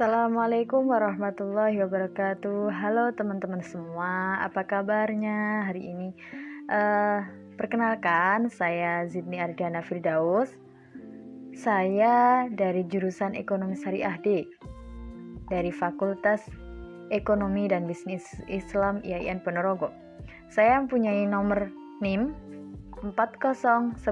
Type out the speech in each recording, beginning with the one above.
Assalamualaikum warahmatullahi wabarakatuh. Halo teman-teman semua, apa kabarnya hari ini? Perkenalkan, saya Zidni Ardiana Firdaus. Saya dari jurusan Ekonomi Syariah D, dari Fakultas Ekonomi dan Bisnis Islam IAIN Ponorogo. Saya mempunyai nomor NIM 4011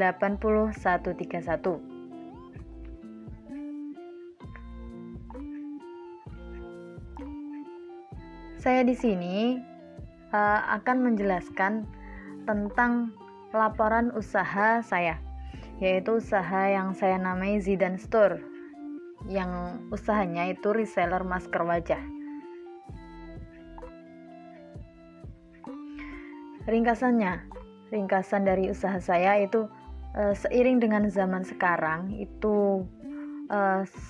8131. Saya di sini akan menjelaskan tentang laporan usaha saya, yaitu usaha yang saya namai Zidan Store, yang usahanya itu reseller masker wajah. Ringkasan dari usaha saya itu seiring dengan zaman sekarang itu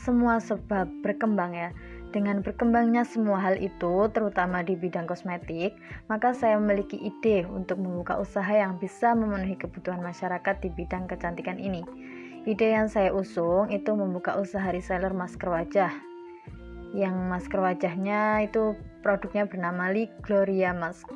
semua sebab berkembang ya. Dengan berkembangnya semua hal itu, terutama di bidang kosmetik, maka saya memiliki ide untuk membuka usaha yang bisa memenuhi kebutuhan masyarakat di bidang kecantikan ini. Ide yang saya usung itu membuka usaha reseller masker wajah. Yang masker wajahnya itu produknya bernama Li Gloria Mask,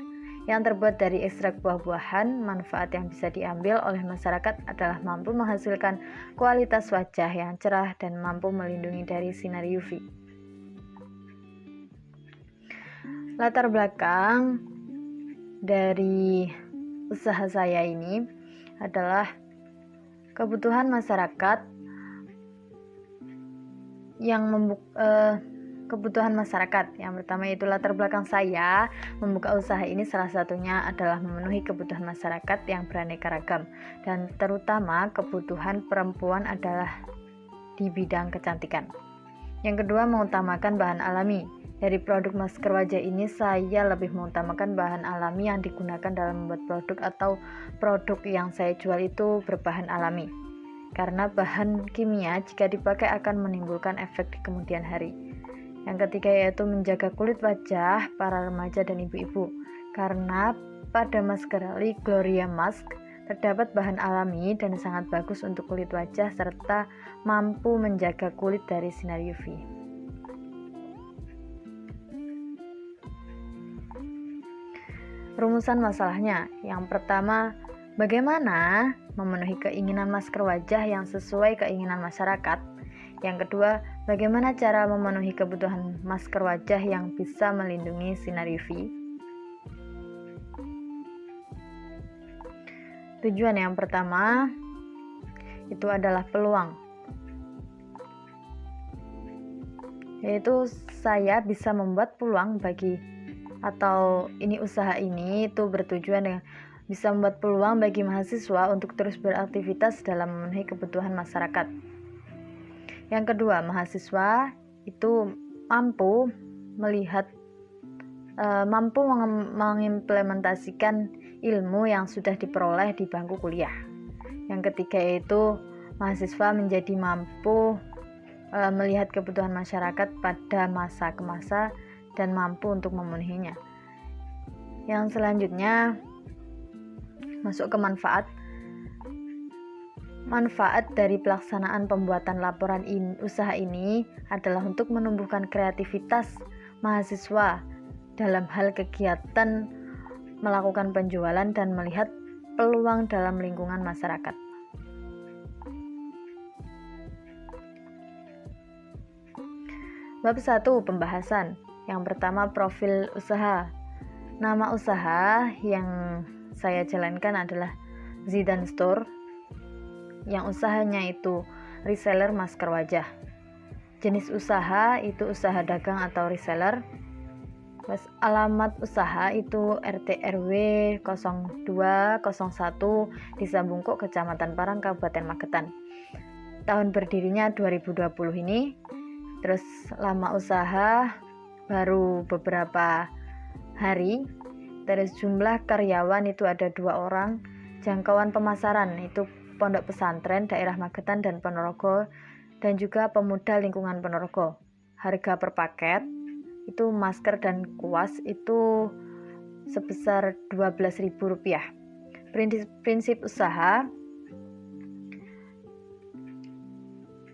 yang terbuat dari ekstrak buah-buahan. Manfaat yang bisa diambil oleh masyarakat adalah mampu menghasilkan kualitas wajah yang cerah dan mampu melindungi dari sinar UV. Latar belakang dari usaha saya ini adalah kebutuhan masyarakat kebutuhan masyarakat. Yang pertama itu latar belakang saya membuka usaha ini, salah satunya adalah memenuhi kebutuhan masyarakat yang beraneka ragam, dan terutama kebutuhan perempuan adalah di bidang kecantikan. Yang kedua, mengutamakan bahan alami. Dari produk masker wajah ini saya lebih mengutamakan bahan alami yang digunakan dalam membuat produk, atau produk yang saya jual itu berbahan alami, karena bahan kimia jika dipakai akan menimbulkan efek di kemudian hari. Yang ketiga yaitu menjaga kulit wajah para remaja dan ibu-ibu, karena pada masker Li Gloria Mask terdapat bahan alami dan sangat bagus untuk kulit wajah serta mampu menjaga kulit dari sinar UV. Rumusan masalahnya, yang pertama, bagaimana memenuhi keinginan masker wajah yang sesuai keinginan masyarakat. Yang kedua, bagaimana cara memenuhi kebutuhan masker wajah yang bisa melindungi sinar UV. Tujuan yang pertama itu adalah peluang, yaitu saya bisa membuat peluang usaha ini itu bertujuan dengan bisa membuat peluang bagi mahasiswa untuk terus beraktivitas dalam memenuhi kebutuhan masyarakat. Yang kedua, mahasiswa itu mampu mengimplementasikan ilmu yang sudah diperoleh di bangku kuliah. Yang ketiga yaitu mahasiswa menjadi mampu melihat kebutuhan masyarakat pada masa ke masa dan mampu untuk memenuhinya. Yang selanjutnya masuk ke manfaat. Manfaat dari pelaksanaan pembuatan laporan usaha ini adalah untuk menumbuhkan kreativitas mahasiswa dalam hal kegiatan melakukan penjualan dan melihat peluang dalam lingkungan masyarakat. Bab 1, pembahasan. Yang pertama, profil usaha. Nama usaha yang saya jalankan adalah Zidan Store, yang usahanya itu reseller masker wajah. Jenis usaha itu usaha dagang atau reseller. Alamat usaha itu RT RW 0201 Desa Bungkuk, Kecamatan Parang, Kabupaten Magetan. Tahun berdirinya 2020 ini. Terus lama usaha baru beberapa hari. Terus jumlah karyawan itu ada 2 orang. Jangkauan pemasaran itu pondok pesantren daerah Magetan dan Ponorogo, dan juga pemuda lingkungan Ponorogo. Harga per paket itu masker dan kuas itu sebesar Rp12.000. Prinsip usaha,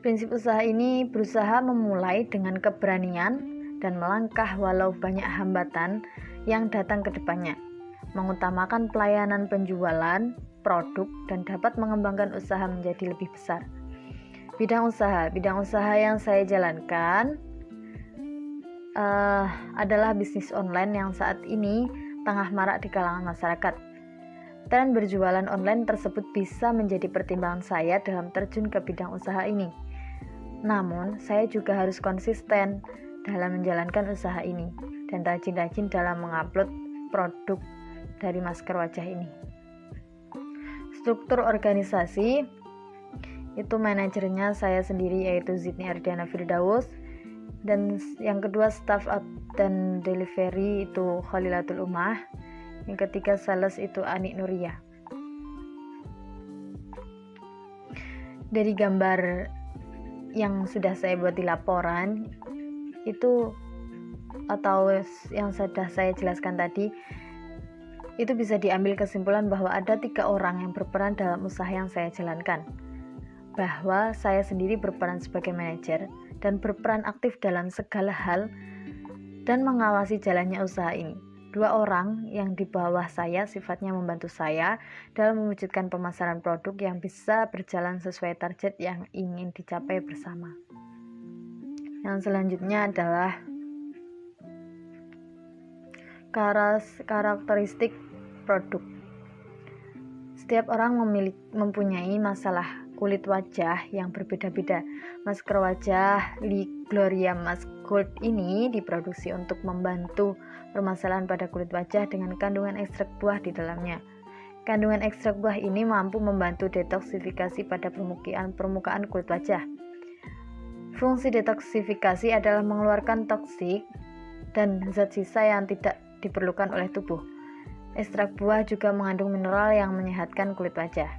Prinsip usaha ini berusaha memulai dengan keberanian dan melangkah walau banyak hambatan yang datang ke depannya, mengutamakan pelayanan penjualan, produk, dan dapat mengembangkan usaha menjadi lebih besar. Bidang usaha yang saya jalankan adalah bisnis online yang saat ini tengah marak di kalangan masyarakat. Tren berjualan online tersebut bisa menjadi pertimbangan saya dalam terjun ke bidang usaha ini. Namun, saya juga harus konsisten dalam menjalankan usaha ini dan rajin-rajin dalam mengupload produk dari masker wajah ini. Struktur organisasi itu manajernya saya sendiri yaitu Zidni Ardiana Firdaus, dan yang kedua staff dan delivery itu Khalilatul Ummah, yang ketiga sales itu Anik Nuria. Dari gambar yang sudah saya buat di laporan itu atau yang sudah saya jelaskan tadi, itu bisa diambil kesimpulan bahwa ada 3 orang yang berperan dalam usaha yang saya jalankan, bahwa saya sendiri berperan sebagai manajer dan berperan aktif dalam segala hal dan mengawasi jalannya usaha ini. 2 orang yang di bawah saya sifatnya membantu saya dalam mewujudkan pemasaran produk yang bisa berjalan sesuai target yang ingin dicapai bersama. Yang selanjutnya adalah karakteristik produk. Setiap orang mempunyai masalah kulit wajah yang berbeda-beda. Masker wajah Li Gloria Mask Gold ini diproduksi untuk membantu permasalahan pada kulit wajah dengan kandungan ekstrak buah di dalamnya. Kandungan ekstrak buah ini mampu membantu detoksifikasi pada permukaan kulit wajah. Fungsi detoksifikasi adalah mengeluarkan toksik dan zat sisa yang tidak diperlukan oleh tubuh. Ekstrak buah juga mengandung mineral yang menyehatkan kulit wajah.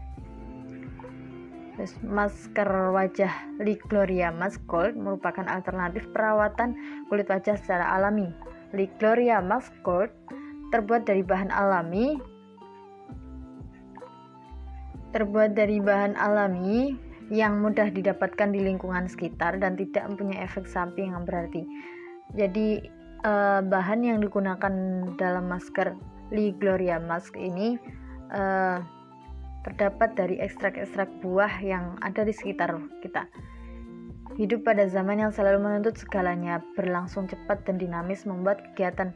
Masker wajah Li Gloria Mask Gold merupakan alternatif perawatan kulit wajah secara alami. Li Gloria Mask Gold terbuat dari bahan alami yang mudah didapatkan di lingkungan sekitar dan tidak mempunyai efek samping yang berarti. Jadi bahan yang digunakan dalam masker Li Gloria Mask ini terdapat dari ekstrak-ekstrak buah yang ada di sekitar kita. Hidup pada zaman yang selalu menuntut segalanya berlangsung cepat dan dinamis membuat kegiatan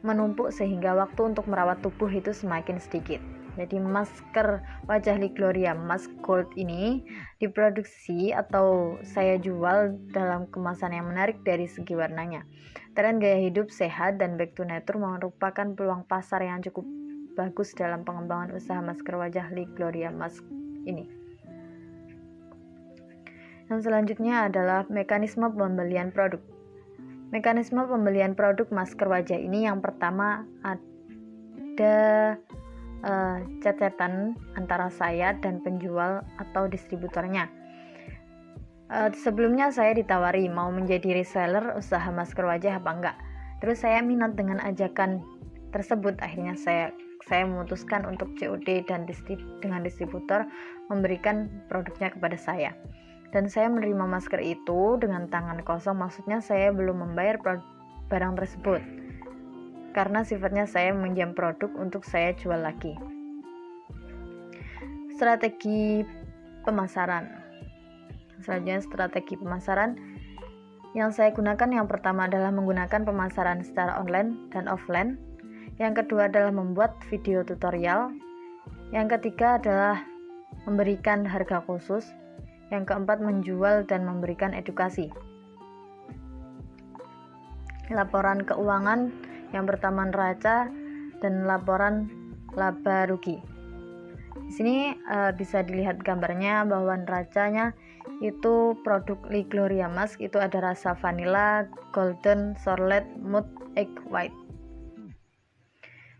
menumpuk sehingga waktu untuk merawat tubuh itu semakin sedikit. Jadi masker wajah Li Gloria Mask Gold ini diproduksi atau saya jual dalam kemasan yang menarik dari segi warnanya. Tren gaya hidup sehat dan back to nature merupakan peluang pasar yang cukup bagus dalam pengembangan usaha masker wajah Li Gloria Mask ini. Yang selanjutnya adalah mekanisme pembelian produk. Mekanisme pembelian produk masker wajah ini yang pertama ada cecetan antara saya dan penjual atau distributornya. Sebelumnya saya ditawari mau menjadi reseller usaha masker wajah apa enggak. Terus saya minat dengan ajakan tersebut. Akhirnya saya memutuskan untuk COD dan dengan distributor memberikan produknya kepada saya. Dan saya menerima masker itu dengan tangan kosong, maksudnya saya belum membayar barang tersebut. Karena sifatnya saya meminjam produk untuk saya jual lagi. Strategi pemasaran. Selanjutnya strategi pemasaran yang saya gunakan yang pertama adalah menggunakan pemasaran secara online dan offline. Yang kedua adalah membuat video tutorial. Yang ketiga adalah memberikan harga khusus. Yang keempat menjual dan memberikan edukasi. Laporan keuangan yang pertama neraca dan laporan laba rugi. Di sini bisa dilihat gambarnya bahwa neracanya itu produk Li Gloria Mask itu ada rasa vanilla, golden, charlotte, mousse, egg white.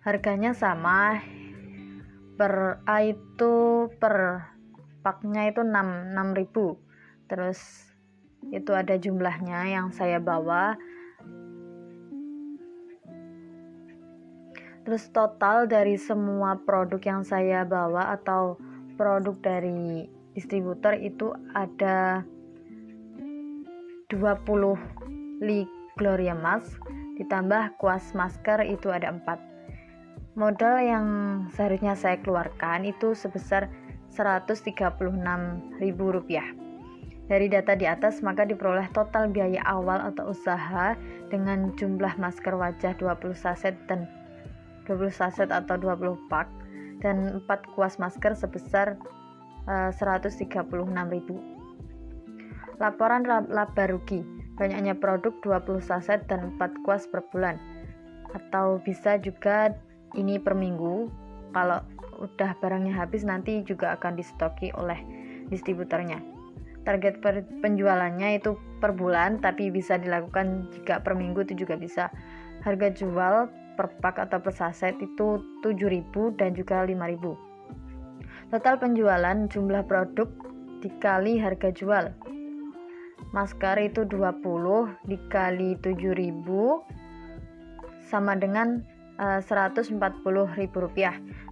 Harganya sama, per paknya itu 6.000. Terus itu ada jumlahnya yang saya bawa. Terus total dari semua produk yang saya bawa atau produk dari distributor itu ada 20 Gloria Mask ditambah kuas masker itu ada 4. Modal yang seharusnya saya keluarkan itu sebesar Rp136.000. Dari data di atas maka diperoleh total biaya awal atau usaha dengan jumlah masker wajah 20 saset atau 20 pak dan 4 kuas masker sebesar 136.000. Laporan laba rugi, banyaknya produk 20 saset dan 4 kuas per bulan, atau bisa juga ini per minggu. Kalau udah barangnya habis nanti juga akan distoki oleh distributornya. Target penjualannya itu per bulan, tapi bisa dilakukan jika per minggu itu juga bisa. Harga jual per pak atau per saset itu 7.000 dan juga 5.000. Total penjualan jumlah produk dikali harga jual. Masker itu 20 dikali 7.000 sama dengan Rp140.000.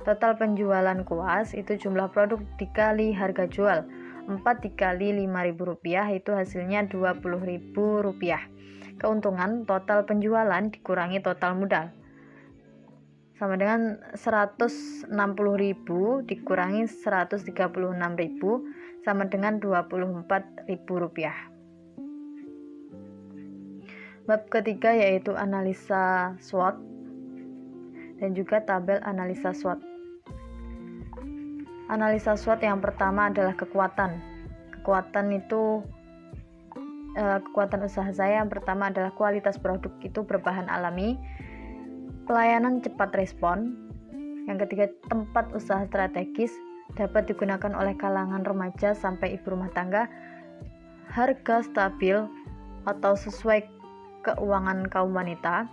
Total penjualan kuas itu jumlah produk dikali harga jual. 4 dikali Rp5.000 itu hasilnya Rp20.000. Keuntungan total penjualan dikurangi total modal sama dengan Rp160.000 dikurangi Rp136.000 sama dengan Rp24.000. Bab ketiga yaitu analisa SWOT dan juga tabel analisa SWOT. Analisa SWOT yang pertama adalah kekuatan. Kekuatan usaha saya yang pertama adalah kualitas produk itu berbahan alami, pelayanan cepat respon. Yang ketiga, tempat usaha strategis dapat digunakan oleh kalangan remaja sampai ibu rumah tangga, harga stabil atau sesuai keuangan kaum wanita.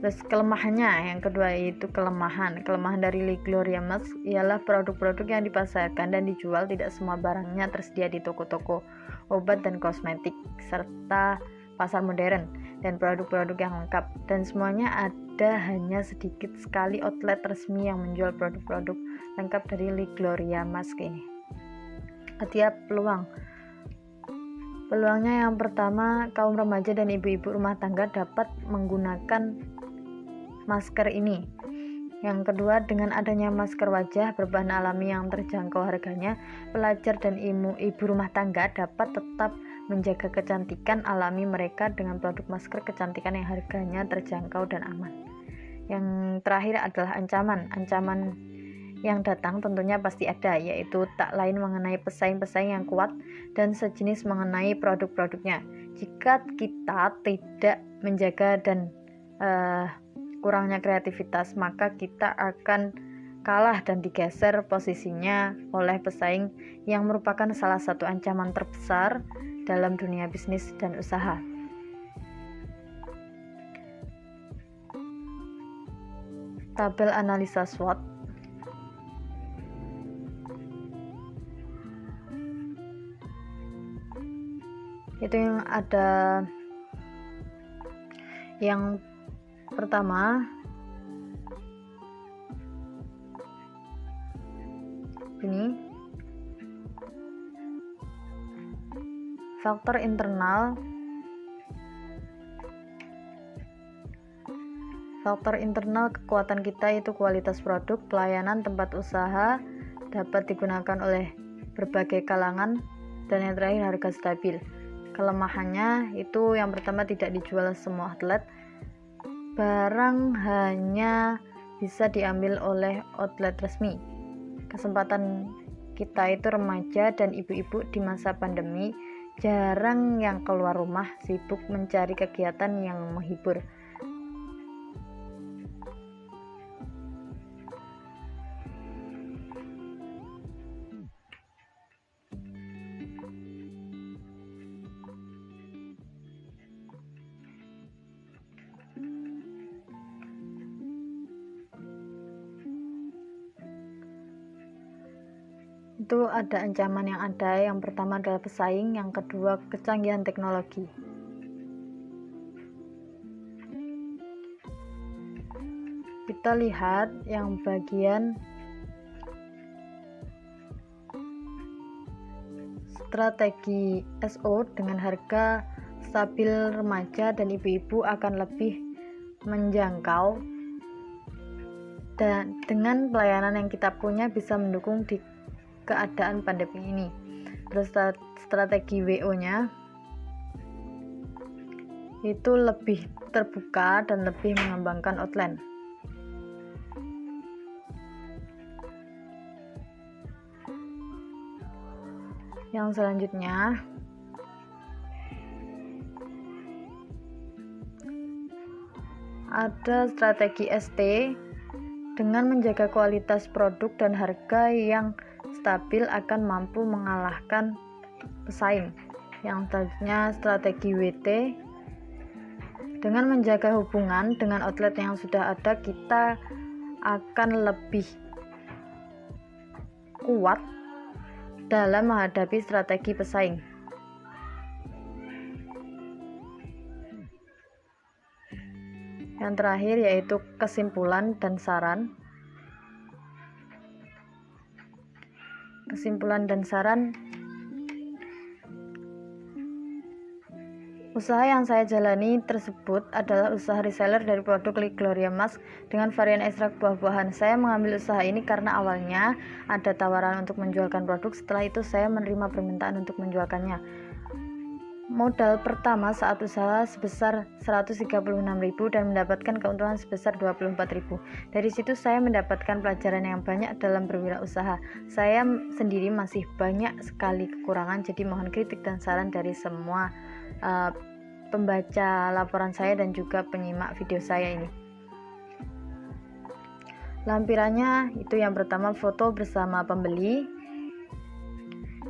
Terus kelemahannya yang kedua yaitu kelemahan dari Gloria Mask ialah produk-produk yang dipasarkan dan dijual tidak semua barangnya tersedia di toko-toko obat dan kosmetik serta pasar modern dan produk-produk yang lengkap, dan semuanya ada hanya sedikit sekali outlet resmi yang menjual produk-produk lengkap dari Gloria Mask ini. Ketiga, peluangnya yang pertama, kaum remaja dan ibu-ibu rumah tangga dapat menggunakan masker ini. Yang kedua, dengan adanya masker wajah berbahan alami yang terjangkau harganya, pelajar dan ibu rumah tangga dapat tetap menjaga kecantikan alami mereka dengan produk masker kecantikan yang harganya terjangkau dan aman. Yang terakhir adalah ancaman yang datang tentunya pasti ada, yaitu tak lain mengenai pesaing-pesaing yang kuat dan sejenis mengenai produk-produknya. Jika kita tidak menjaga dan kurangnya kreativitas, maka kita akan kalah dan digeser posisinya oleh pesaing yang merupakan salah satu ancaman terbesar dalam dunia bisnis dan usaha. Tabel analisa SWOT. Itu yang ada yang pertama ini faktor internal. Kekuatan kita itu kualitas produk, pelayanan, tempat usaha dapat digunakan oleh berbagai kalangan, dan yang terakhir harga stabil. Kelemahannya itu yang pertama, tidak dijual semua outlet. Barang hanya bisa diambil oleh outlet resmi. Kesempatan kita itu remaja dan ibu-ibu di masa pandemi jarang yang keluar rumah, sibuk mencari kegiatan yang menghibur. Itu ada ancaman yang ada. Yang pertama adalah pesaing, yang kedua kecanggihan teknologi. Kita lihat yang bagian strategi SO dengan harga stabil remaja dan ibu-ibu akan lebih menjangkau, dan dengan pelayanan yang kita punya bisa mendukung di keadaan pandemi ini. Terus strategi WO-nya itu lebih terbuka dan lebih mengembangkan outline. Yang selanjutnya ada strategi ST dengan menjaga kualitas produk dan harga yang stabil akan mampu mengalahkan pesaing. Yang selanjutnya strategi WT dengan menjaga hubungan dengan outlet yang sudah ada, kita akan lebih kuat dalam menghadapi strategi pesaing. Yang terakhir yaitu kesimpulan dan saran. Kesimpulan dan saran, usaha yang saya jalani tersebut adalah usaha reseller dari produk Gloria Mask dengan varian ekstrak buah-buahan. Saya mengambil usaha ini karena awalnya ada tawaran untuk menjualkan produk, setelah itu saya menerima permintaan untuk menjualkannya. Modal pertama saat usaha sebesar 136.000 dan mendapatkan keuntungan sebesar 24.000. Dari situ saya mendapatkan pelajaran yang banyak dalam berwirausaha. Saya sendiri masih banyak sekali kekurangan, jadi mohon kritik dan saran dari semua pembaca laporan saya dan juga penyimak video saya ini. Lampirannya itu yang pertama foto bersama pembeli,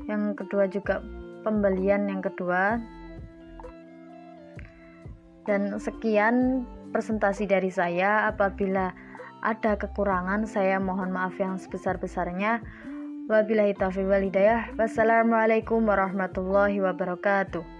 yang kedua juga pembelian yang kedua. Dan sekian presentasi dari saya. Apabila ada kekurangan, saya mohon maaf yang sebesar-besarnya. Wabillahi taufiq wal hidayah. Wassalamualaikum warahmatullahi wabarakatuh.